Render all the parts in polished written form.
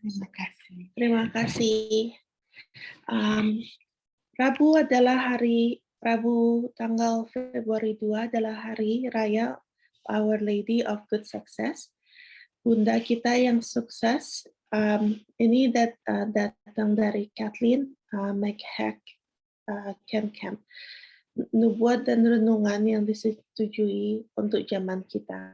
Terima kasih. Terima kasih. Rabu tanggal Februari 2 adalah hari raya Our Lady of Good Success. Bunda kita yang sukses. Ini datang dari Kathleen McHack Camp. Nubuat dan renungan yang disetujui untuk zaman kita.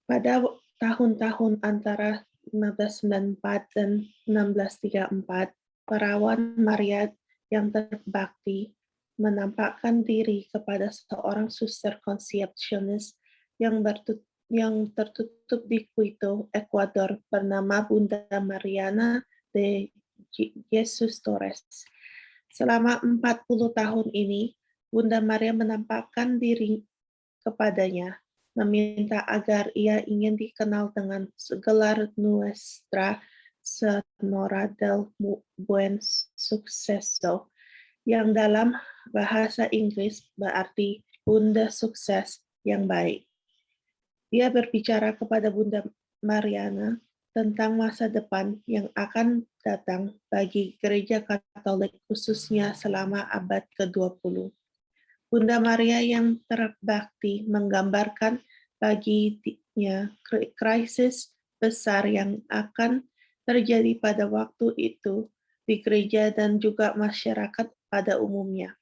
Pada tahun-tahun antara 1594 dan 1634, perawan Maria yang terbakti menampakkan diri kepada seorang suster konsepsionis yang tertutup di Quito, Ekuador, bernama Bunda Mariana de Jesus Torres. Selama 40 tahun ini, Bunda Maria menampakkan diri kepadanya, meminta agar ia ingin dikenal dengan gelar Nuestra Senora del Buen Suceso, yang dalam bahasa Inggris berarti Bunda Sukses yang baik. Dia berbicara kepada Bunda Mariana tentang masa depan yang akan datang bagi gereja Katolik khususnya selama abad ke-20. Bunda Maria yang terbakti menggambarkan baginya krisis besar yang akan terjadi pada waktu itu di gereja dan juga masyarakat pada umumnya.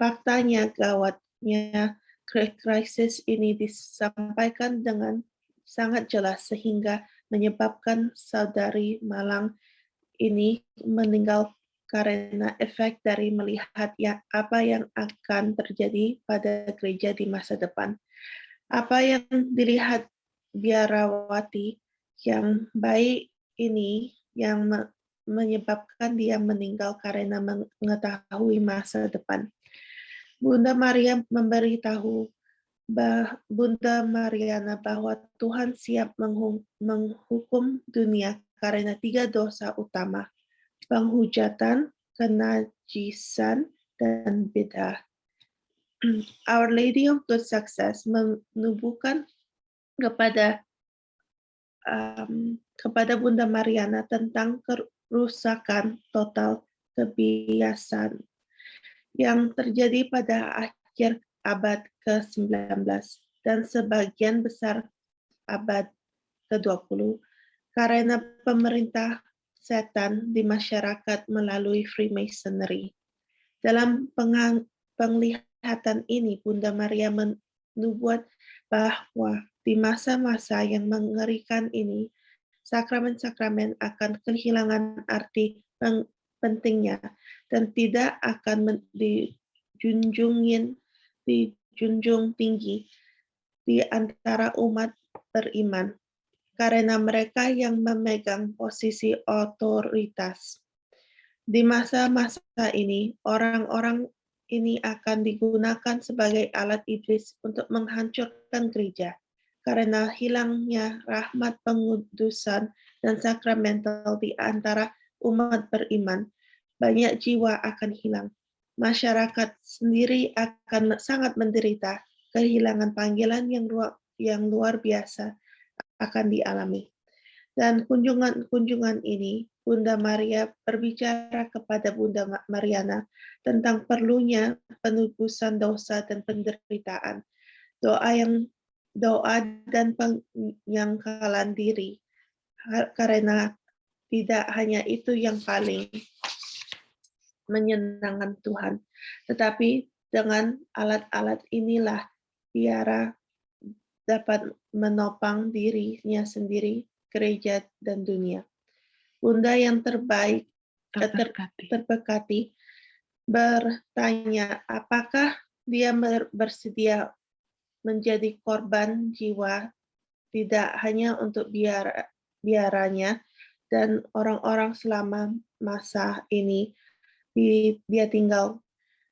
Faktanya gawatnya krisis ini disampaikan dengan sangat jelas sehingga menyebabkan saudari Malang ini meninggal karena efek dari melihat apa yang akan terjadi pada gereja di masa depan. Apa yang dilihat biarawati yang baik ini yang menyebabkan dia meninggal karena mengetahui masa depan. Bunda Maria memberitahu Bunda Mariana bahwa Tuhan siap menghukum dunia karena 3 dosa utama: penghujatan, kenajisan, dan bid'ah. Our Lady of Good Success menubuhkan kepada Bunda Mariana tentang kerusakan total kebiasaan yang terjadi pada akhir abad ke-19 dan sebagian besar abad ke-20 karena pemerintah setan di masyarakat melalui Freemasonry. Dalam penglihatan ini, Bunda Maria menubuat bahwa di masa-masa yang mengerikan ini, sakramen-sakramen akan kehilangan arti pentingnya dan tidak akan dijunjung tinggi di antara umat beriman karena mereka yang memegang posisi otoritas. Di masa-masa ini, orang-orang ini akan digunakan sebagai alat iblis untuk menghancurkan gereja karena hilangnya rahmat pengudusan dan sakramental di antara umat beriman. Banyak jiwa akan hilang. Masyarakat sendiri akan sangat menderita. Kehilangan panggilan yang luar biasa akan dialami. Dan kunjungan ini, Bunda Maria berbicara kepada Bunda Mariana tentang perlunya penebusan dosa dan penderitaan, doa dan penyangkalan diri, karena tidak hanya itu yang paling menyenangkan Tuhan, tetapi dengan alat-alat inilah biara dapat menopang dirinya sendiri, gereja, dan dunia. Bunda yang terberkati bertanya, apakah dia bersedia menjadi korban jiwa tidak hanya untuk biaranya dan orang-orang selama masa ini dia tinggal,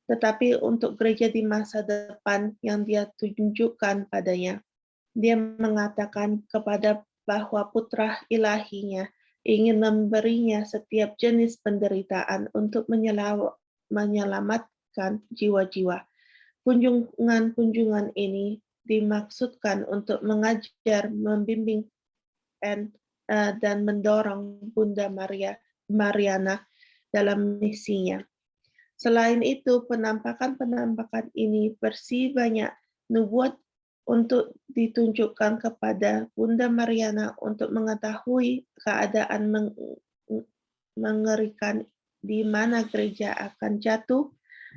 tetapi untuk gereja di masa depan yang dia tunjukkan padanya. Dia mengatakan kepada bahwa putra ilahinya ingin memberinya setiap jenis penderitaan untuk menyelamatkan jiwa-jiwa. Kunjungan-kunjungan ini dimaksudkan untuk mengajar, membimbing, dan dan mendorong Bunda Mariana dalam misinya. Selain itu, penampakan ini bersih banyak nubuat untuk ditunjukkan kepada Bunda Mariana untuk mengetahui keadaan mengerikan di mana gereja akan jatuh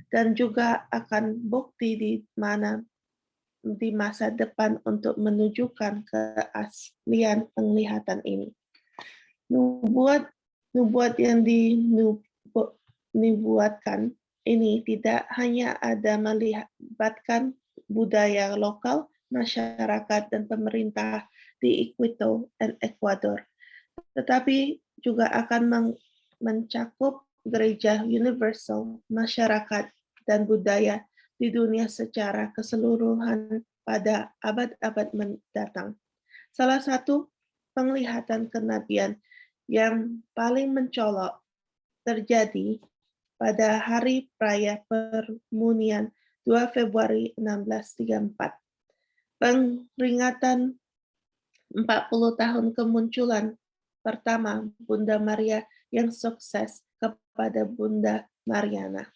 dan juga akan bukti di masa depan untuk menunjukkan keaslian penglihatan ini. Nubuat yang dinubuatkan ini tidak hanya ada melibatkan budaya lokal, masyarakat, dan pemerintah di Quito dan Ecuador, tetapi juga akan mencakup gereja universal, masyarakat, dan budaya di dunia secara keseluruhan pada abad-abad mendatang. Salah satu penglihatan kenabian yang paling mencolok terjadi pada hari Raya Permunian 2 Februari 1634. Peringatan 40 tahun kemunculan pertama Bunda Maria yang sukses kepada Bunda Mariana.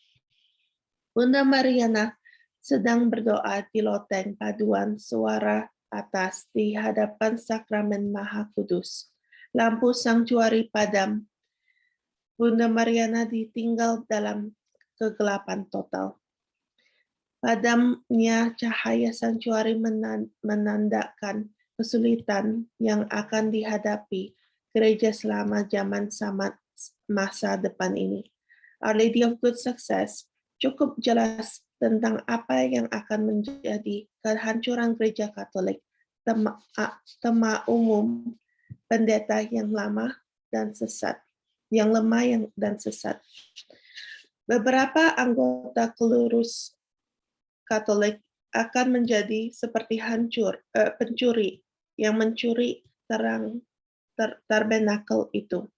Bunda Mariana sedang berdoa di loteng paduan suara atas di hadapan sakramen Maha Kudus. Lampu sanktuari padam. Bunda Mariana ditinggal dalam kegelapan total. Padamnya cahaya sanktuari menandakan kesulitan yang akan dihadapi gereja selama zaman masa depan ini. Our Lady of Good Success cukup jelas tentang apa yang akan menjadi kehancuran gereja Katolik, tema umum pendeta yang lama dan sesat, yang lemah dan sesat. Beberapa anggota kelurus Katolik akan menjadi seperti pencuri yang mencuri terang tabernakel itu.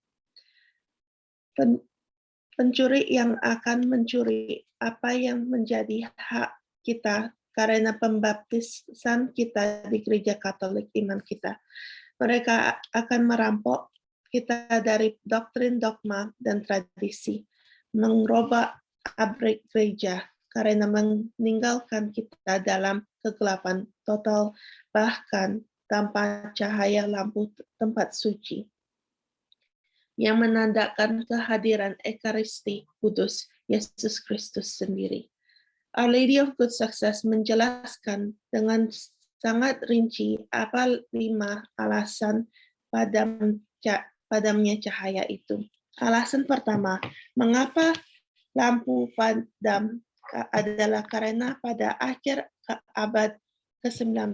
Pencuri yang akan mencuri apa yang menjadi hak kita karena pembaptisan kita di gereja Katolik iman kita. Mereka akan merampok kita dari doktrin, dogma, dan tradisi, merubah abrik gereja karena meninggalkan kita dalam kegelapan total, bahkan tanpa cahaya lampu tempat suci, yang menandakan kehadiran Ekaristi Kudus Yesus Kristus sendiri. Our Lady of Good Success menjelaskan dengan sangat rinci apa 5 alasan padamnya cahaya itu. Alasan pertama, mengapa lampu padam adalah karena pada akhir abad ke-19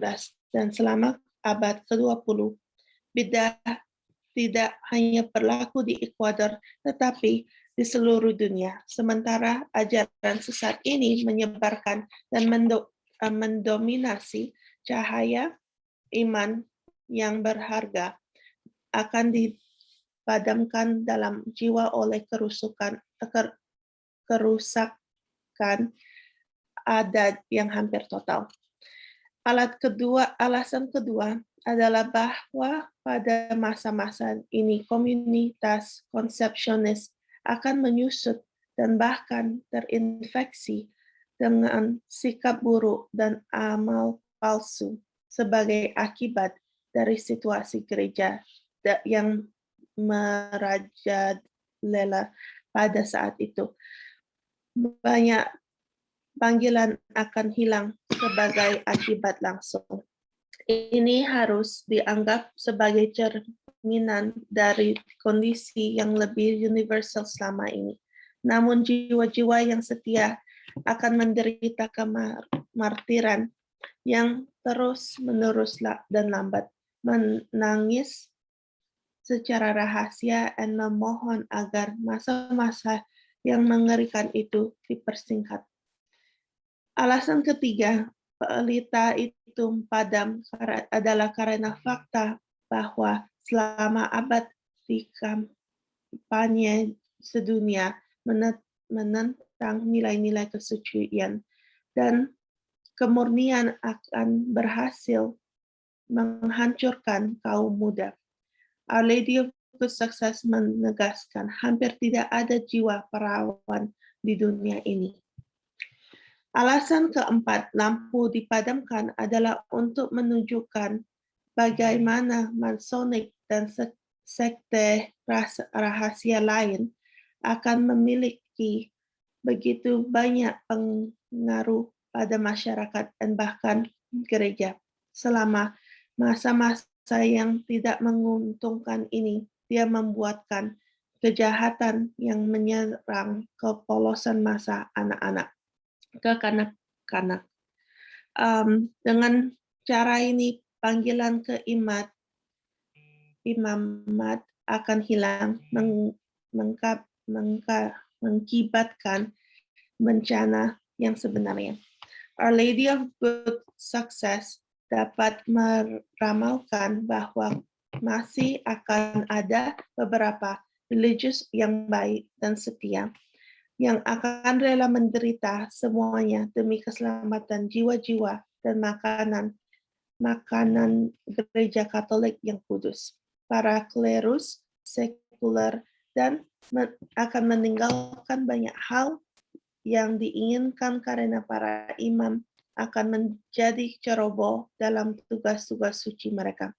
dan selama abad ke-20, bidah tidak hanya berlaku di Ekuador, tetapi di seluruh dunia. Sementara ajaran sesat ini menyebarkan dan mendominasi cahaya iman yang berharga akan dipadamkan dalam jiwa oleh kerusakan adat yang hampir total. Alasan kedua adalah bahwa pada masa-masa ini komunitas konsepsionis akan menyusut dan bahkan terinfeksi dengan sikap buruk dan amal palsu sebagai akibat dari situasi gereja yang merajalela pada saat itu. Banyak panggilan akan hilang sebagai akibat langsung. Ini harus dianggap sebagai cerminan dari kondisi yang lebih universal selama ini. Namun jiwa-jiwa yang setia akan menderita kemartiran yang terus-menerus dan lambat, menangis secara rahasia dan memohon agar masa-masa yang mengerikan itu dipersingkat. Alasan ketiga, pelita itu padam adalah karena fakta bahwa selama abad di kampanye sedunia menentang nilai-nilai kesucian dan kemurnian akan berhasil menghancurkan kaum muda. Our Lady of Good Success menegaskan hampir tidak ada jiwa perawan di dunia ini. Alasan keempat, lampu dipadamkan adalah untuk menunjukkan bagaimana Masonic dan sekte rahasia lain akan memiliki begitu banyak pengaruh pada masyarakat dan bahkan gereja. Selama masa-masa yang tidak menguntungkan ini, dia membuatkan kejahatan yang menyerang kepolosan masa anak-anak ke kanak-kanak. Dengan cara ini, panggilan ke imamat akan hilang, mengakibatkan bencana yang sebenarnya. Our Lady of Good Success dapat meramalkan bahwa masih akan ada beberapa religius yang baik dan setia yang akan rela menderita semuanya demi keselamatan jiwa-jiwa dan makanan gereja Katolik yang kudus. Para klerus sekuler dan akan meninggalkan banyak hal yang diinginkan karena para imam akan menjadi ceroboh dalam tugas-tugas suci mereka.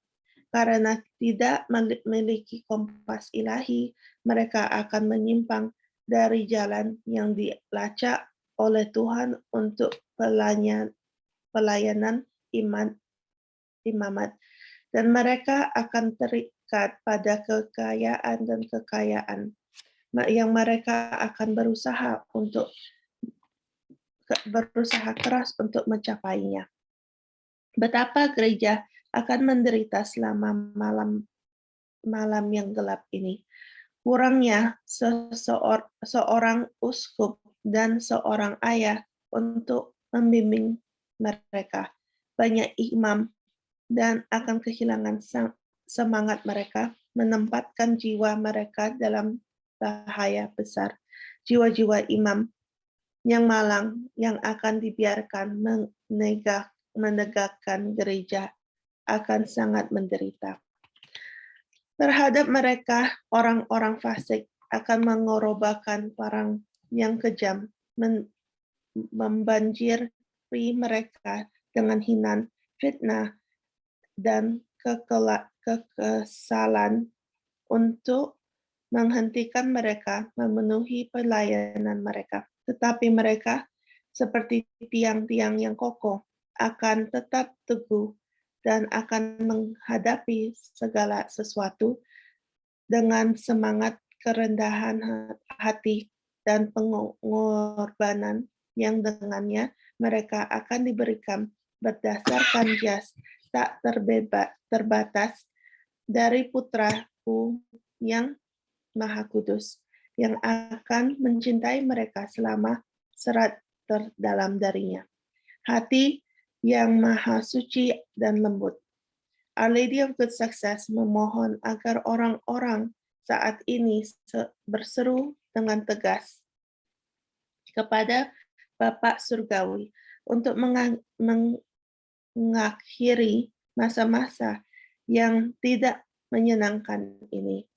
Karena tidak memiliki kompas ilahi, mereka akan menyimpang dari jalan yang dilacak oleh Tuhan untuk pelayanan imamat. Dan mereka akan terikat pada kekayaan dan kekayaan yang mereka akan berusaha keras untuk mencapainya. Betapa gereja akan menderita selama malam yang gelap ini. Kurangnya seorang uskup dan seorang ayah untuk membimbing mereka. Banyak imam dan akan kehilangan semangat mereka menempatkan jiwa mereka dalam bahaya besar. Jiwa-jiwa imam yang malang yang akan dibiarkan menegakkan gereja akan sangat menderita. Terhadap mereka, orang-orang fasik akan mengorbankan perang yang kejam, membanjiri mereka dengan hinaan, fitnah, dan kekesalan untuk menghentikan mereka memenuhi pelayanan mereka. Tetapi mereka, seperti tiang-tiang yang kokoh, akan tetap teguh dan akan menghadapi segala sesuatu dengan semangat kerendahan hati dan pengorbanan yang dengannya mereka akan diberikan berdasarkan jas tak terbatas dari Putraku yang Maha Kudus, yang akan mencintai mereka selama serat terdalam darinya. Hati yang maha suci dan lembut. Our Lady of Good Success memohon agar orang-orang saat ini berseru dengan tegas kepada Bapa Surgawi untuk mengakhiri masa-masa yang tidak menyenangkan ini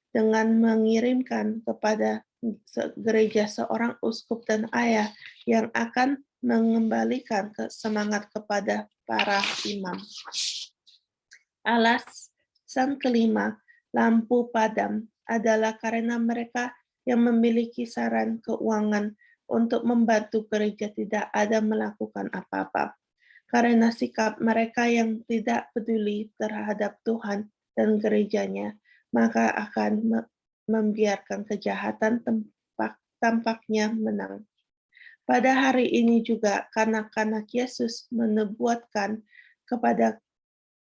dengan mengirimkan kepada gereja seorang uskup dan ayah yang akan mengembalikan semangat kepada para imam. Alasan kelima, lampu padam adalah karena mereka yang memiliki saran keuangan untuk membantu gereja tidak ada melakukan apa-apa. Karena sikap mereka yang tidak peduli terhadap Tuhan dan gerejanya, maka akan membiarkan kejahatan tampaknya menang. Pada hari ini juga kanak-kanak Yesus menubuatkan kepada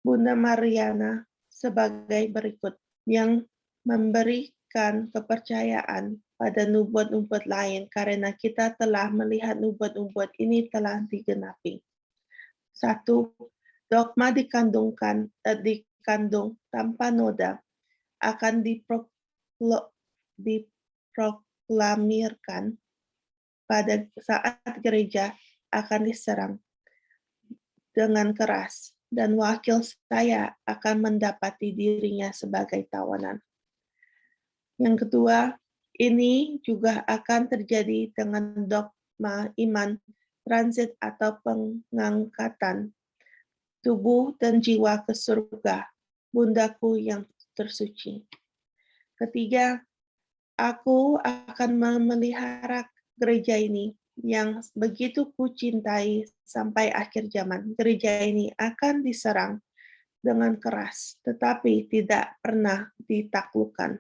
Bunda Mariana sebagai berikut, yang memberikan kepercayaan pada nubuat-nubuat lain karena kita telah melihat nubuat-nubuat ini telah digenapi. 1. Dogma dikandung tanpa noda akan diproklamirkan pada saat gereja akan diserang dengan keras. dan wakil saya akan mendapati dirinya sebagai tawanan. Yang kedua, ini juga akan terjadi dengan dogma iman transit atau pengangkatan tubuh dan jiwa ke surga, bundaku yang tersuci. Ketiga, aku akan memelihara gereja ini yang begitu kucintai sampai akhir zaman. Gereja ini akan diserang dengan keras, tetapi tidak pernah ditaklukkan.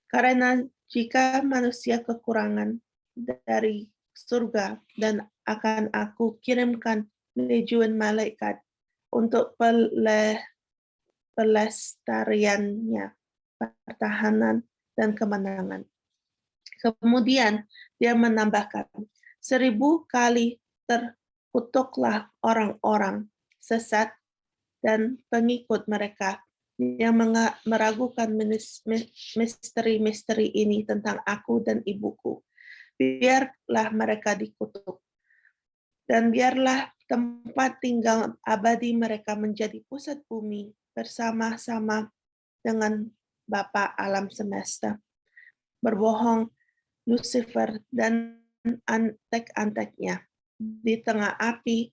Karena jika manusia kekurangan dari surga dan akan aku kirimkan legiun malaikat untuk pelestariannya, pertahanan, dan kemenangan. Kemudian dia menambahkan, 1000 kali terkutuklah orang-orang sesat dan pengikut mereka yang meragukan misteri-misteri ini tentang aku dan ibuku. Biarlah mereka dikutuk. Dan biarlah tempat tinggal abadi mereka menjadi pusat bumi bersama-sama dengan Bapa alam semesta. Berbohong Lucifer dan antek-anteknya di tengah api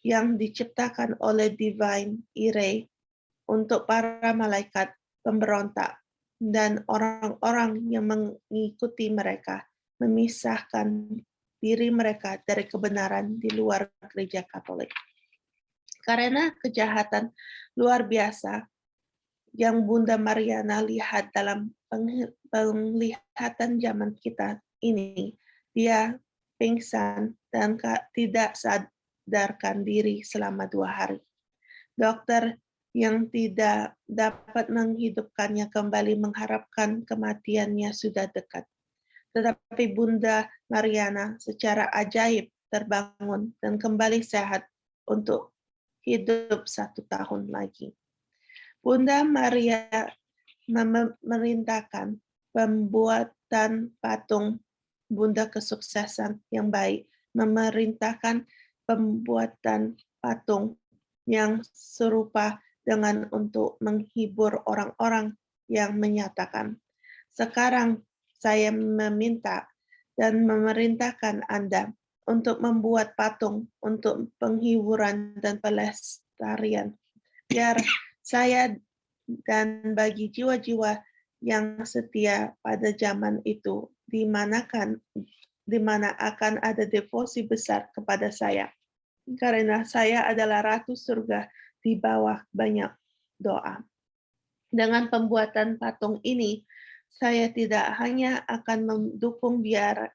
yang diciptakan oleh divine ire untuk para malaikat pemberontak dan orang-orang yang mengikuti mereka, memisahkan diri mereka dari kebenaran di luar gereja Katolik. Karena kejahatan luar biasa yang Bunda Mariana lihat dalam penglihatan zaman kita ini, dia pingsan dan tidak sadarkan diri selama 2 hari. Dokter yang tidak dapat menghidupkannya kembali mengharapkan kematiannya sudah dekat. Tetapi Bunda Mariana secara ajaib terbangun dan kembali sehat untuk hidup 1 tahun lagi. Bunda Maria memerintahkan pembuatan patung Bunda Kesuksesan yang baik, memerintahkan pembuatan patung yang serupa dengan untuk menghibur orang-orang yang menyatakan, sekarang saya meminta dan memerintahkan Anda untuk membuat patung untuk penghiburan dan pelestarian. Biar saya dan bagi jiwa-jiwa yang setia pada zaman itu, di mana akan ada devosi besar kepada saya. Karena saya adalah Ratu Surga di bawah banyak doa. Dengan pembuatan patung ini, saya tidak hanya akan mendukung biara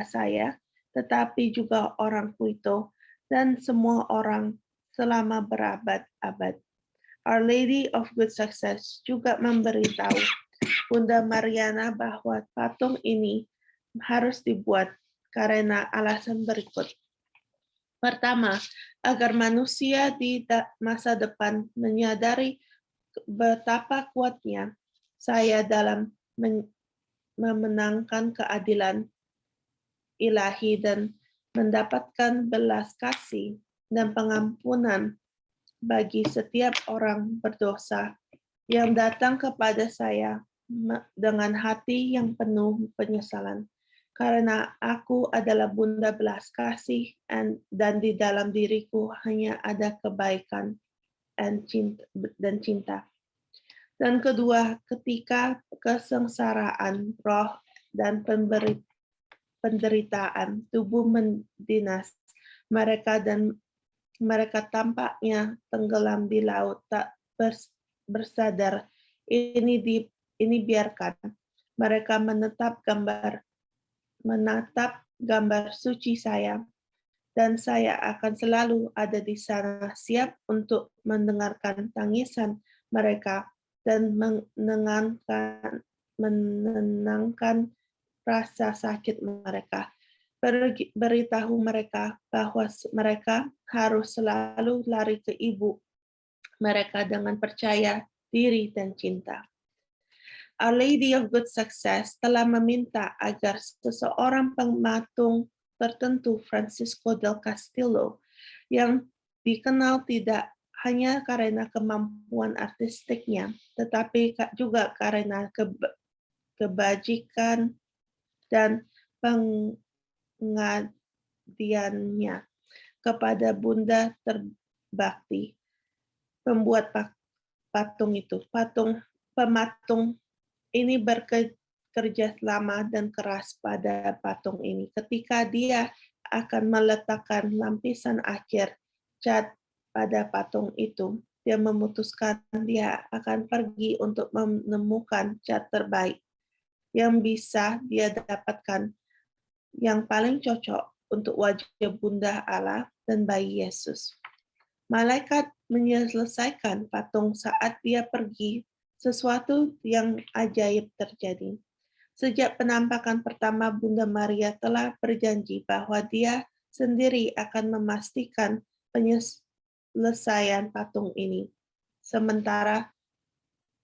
saya, tetapi juga orang Puito dan semua orang selama berabad-abad. Our Lady of Good Success juga memberitahu Bunda Mariana bahwa patung ini harus dibuat karena alasan berikut. Pertama, agar manusia di masa depan menyadari betapa kuatnya saya dalam memenangkan keadilan ilahi dan mendapatkan belas kasih dan pengampunan bagi setiap orang berdosa yang datang kepada saya dengan hati yang penuh penyesalan. Karena aku adalah Bunda belas kasih dan di dalam diriku hanya ada kebaikan dan cinta. Dan kedua, ketika kesengsaraan roh dan penderitaan tubuh mendinas mereka dan mereka tampaknya tenggelam di laut tak bersadar. Ini biarkan mereka menatap gambar suci saya, dan saya akan selalu ada di sana siap untuk mendengarkan tangisan mereka dan menenangkan rasa sakit mereka. Beritahu mereka bahwa mereka harus selalu lari ke ibu mereka dengan percaya diri dan cinta. Our Lady of Good Success telah meminta agar seseorang pematung tertentu, Francisco del Castillo, yang dikenal tidak hanya karena kemampuan artistiknya, tetapi juga karena kebajikan dan pengabdiannya kepada Bunda terbakti, pembuat patung itu. Pematung ini bekerja lama dan keras pada patung ini. Ketika dia akan meletakkan lapisan akhir cat pada patung itu, dia memutuskan dia akan pergi untuk menemukan cat terbaik yang bisa dia dapatkan, yang paling cocok untuk wajah Bunda Allah dan bayi Yesus. Malaikat menyelesaikan patung saat dia pergi. Sesuatu yang ajaib terjadi. Sejak penampakan pertama, Bunda Maria telah berjanji bahwa dia sendiri akan memastikan penyelesaian patung ini. Sementara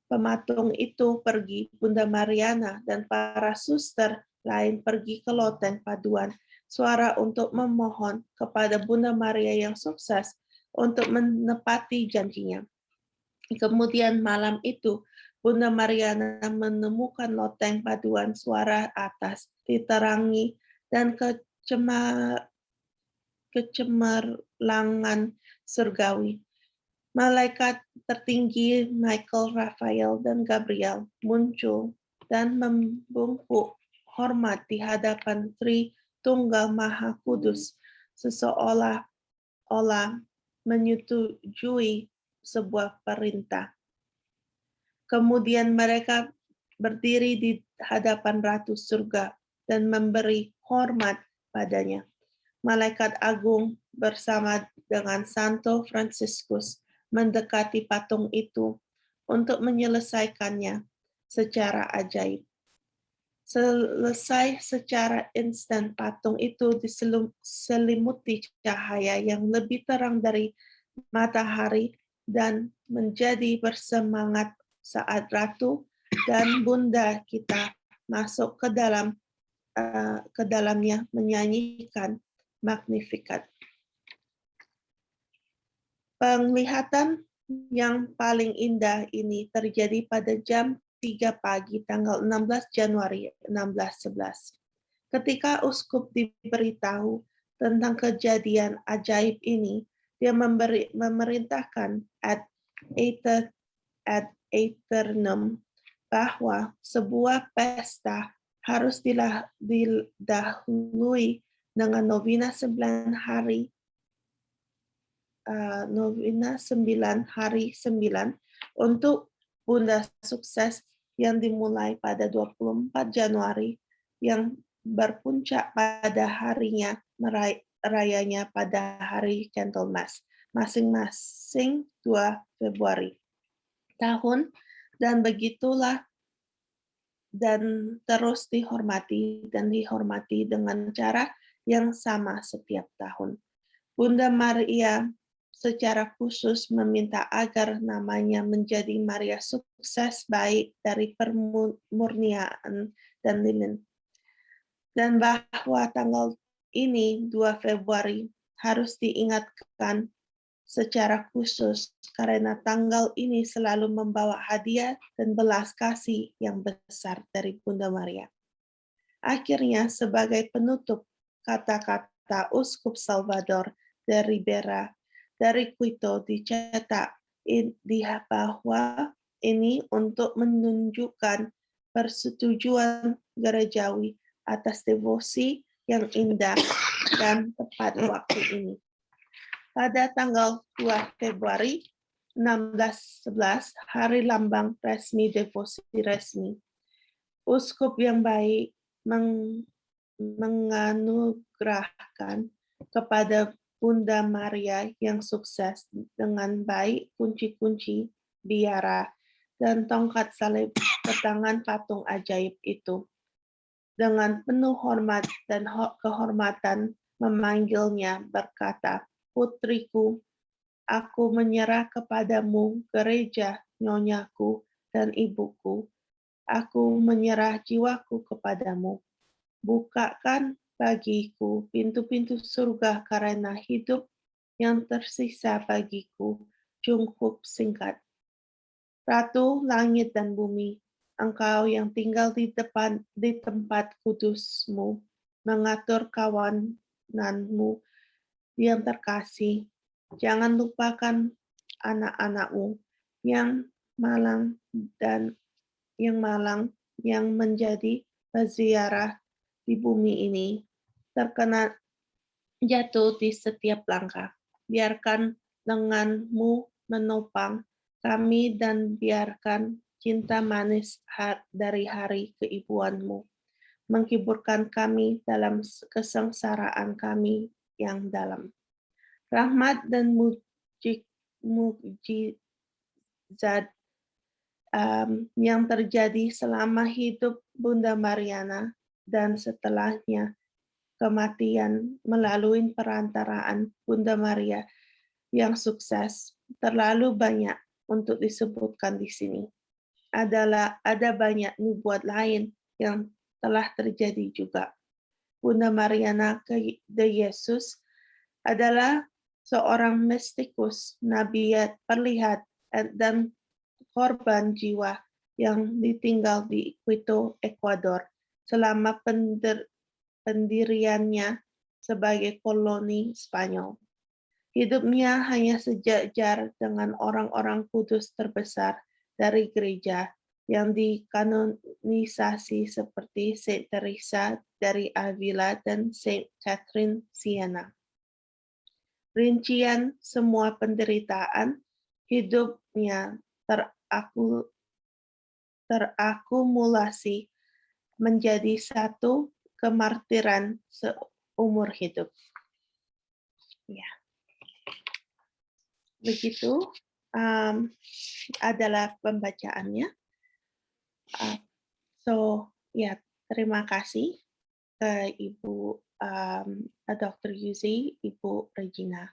pematung itu pergi, Bunda Mariana dan para suster lain pergi ke loteng paduan suara untuk memohon kepada Bunda Maria yang sukses untuk menepati janjinya. Kemudian malam itu, Bunda Mariana menemukan loteng paduan suara atas diterangi dan kecemerlangan surgawi. Malaikat tertinggi Michael, Raphael, dan Gabriel muncul dan membungkuk hormat di hadapan Tritunggal Maha Kudus, seolah-olah menyetujui sebuah perintah. Kemudian mereka berdiri di hadapan Ratu Surga dan memberi hormat padanya. Malaikat agung bersama dengan Santo Fransiskus mendekati patung itu untuk menyelesaikannya secara ajaib. Selesai secara instan, patung itu diselimuti cahaya yang lebih terang dari matahari dan menjadi bersemangat saat Ratu dan Bunda kita masuk ke dalamnya menyanyikan Magnificat. Penglihatan yang paling indah ini terjadi pada jam 3 pagi tanggal 16 Januari 1611. Ketika uskup diberitahu tentang kejadian ajaib ini, dia memerintahkan ad aeternum bahwa sebuah pesta harus didahului dengan novena 9 hari 9 untuk Bunda Sukses yang dimulai pada 24 Januari yang berpuncak pada harinya rayanya pada hari Candlemas, masing-masing 2 Februari tahun, dan begitulah dan terus dihormati dengan cara yang sama setiap tahun. Bunda Maria secara khusus meminta agar namanya menjadi Maria Sukses baik dari permurnian dan lilin. Dan bahwa tanggal ini 2 Februari harus diingatkan secara khusus karena tanggal ini selalu membawa hadiah dan belas kasih yang besar dari Bunda Maria. Akhirnya sebagai penutup, kata-kata Uskup Salvador de Ribera dari Quito dicetak di bahwa ini untuk menunjukkan persetujuan gerejawi atas devosi yang indah dan tepat waktu ini. Pada tanggal 2 Februari 1611, hari lambang resmi devosi resmi, uskup yang baik menganugerahkan kepada Bunda Maria yang sukses dengan baik kunci-kunci biara dan tongkat salib ke tangan patung ajaib itu. Dengan penuh hormat dan kehormatan memanggilnya berkata, "Putriku, aku menyerah kepadamu, gereja, nyonyaku, dan ibuku. Aku menyerah jiwaku kepadamu. Bukakan bagiku pintu-pintu surga karena hidup yang tersisa bagiku cukup singkat. Ratu langit dan bumi, Engkau yang tinggal di tempat kudusmu, mengatur kawananmu yang terkasih. Jangan lupakan anak-anakmu yang malang dan yang menjadi peziarah di bumi ini, terkena jatuh di setiap langkah. Biarkan lenganmu menopang kami dan biarkan cinta manis dari hari keibuanmu menghiburkan kami dalam kesengsaraan kami yang dalam. Rahmat dan mujizat yang terjadi selama hidup Bunda Mariana dan setelahnya kematian melalui perantaraan Bunda Maria yang sukses terlalu banyak untuk disebutkan di sini. Ada banyak nubuat lain yang telah terjadi juga. Bunda Mariana de Yesus adalah seorang mistikus, nabi perlihat, dan korban jiwa yang ditinggal di Quito, Ekuador selama pendiriannya sebagai koloni Spanyol. Hidupnya hanya sejajar dengan orang-orang kudus terbesar dari gereja yang dikanonisasi seperti Saint Teresa dari Avila dan Saint Catherine Siena. Rincian semua penderitaan hidupnya terakumulasi menjadi satu kemartiran seumur hidup. Ya, begitu adalah pembacaannya. Terima kasih ke Ibu Dr. Yuzi, Ibu Regina.